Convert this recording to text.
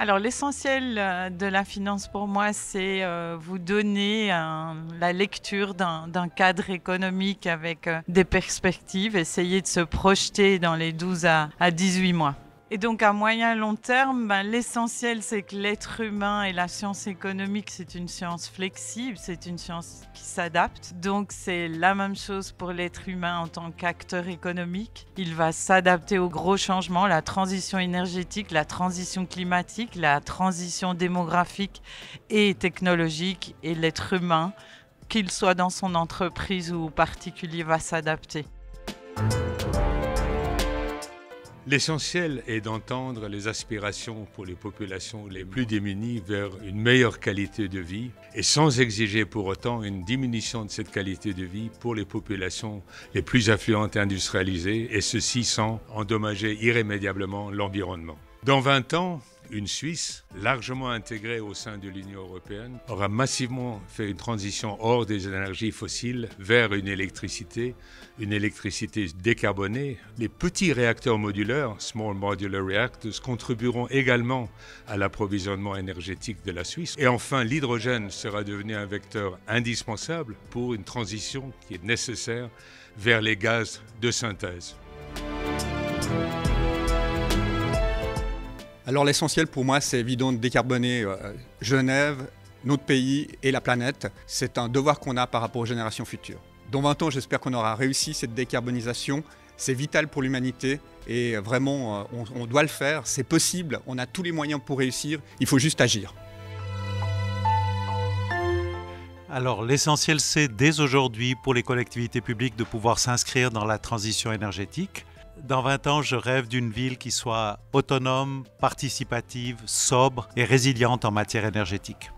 Alors l'essentiel, de la finance pour moi, c'est, vous donner la lecture d'un cadre économique avec, des perspectives, essayer de se projeter dans les 12 à 18 mois. Et donc à moyen long terme, l'essentiel c'est que l'être humain et la science économique, c'est une science flexible, c'est une science qui s'adapte. Donc c'est la même chose pour l'être humain en tant qu'acteur économique. Il va s'adapter aux gros changements, la transition énergétique, la transition climatique, la transition démographique et technologique. Et l'être humain, qu'il soit dans son entreprise ou particulier, va s'adapter. L'essentiel est d'entendre les aspirations pour les populations les plus démunies vers une meilleure qualité de vie et sans exiger pour autant une diminution de cette qualité de vie pour les populations les plus affluentes et industrialisées, et ceci sans endommager irrémédiablement l'environnement. Dans 20 ans, une Suisse, largement intégrée au sein de l'Union européenne, aura massivement fait une transition hors des énergies fossiles vers une électricité décarbonée. Les petits réacteurs modulaires, Small Modular Reactors, contribueront également à l'approvisionnement énergétique de la Suisse. Et enfin, l'hydrogène sera devenu un vecteur indispensable pour une transition qui est nécessaire vers les gaz de synthèse. Alors l'essentiel pour moi, c'est évident de décarboner Genève, notre pays et la planète. C'est un devoir qu'on a par rapport aux générations futures. Dans 20 ans, j'espère qu'on aura réussi cette décarbonisation. C'est vital pour l'humanité et vraiment, on doit le faire. C'est possible, on a tous les moyens pour réussir. Il faut juste agir. Alors l'essentiel, c'est dès aujourd'hui pour les collectivités publiques de pouvoir s'inscrire dans la transition énergétique. Dans 20 ans, je rêve d'une ville qui soit autonome, participative, sobre et résiliente en matière énergétique.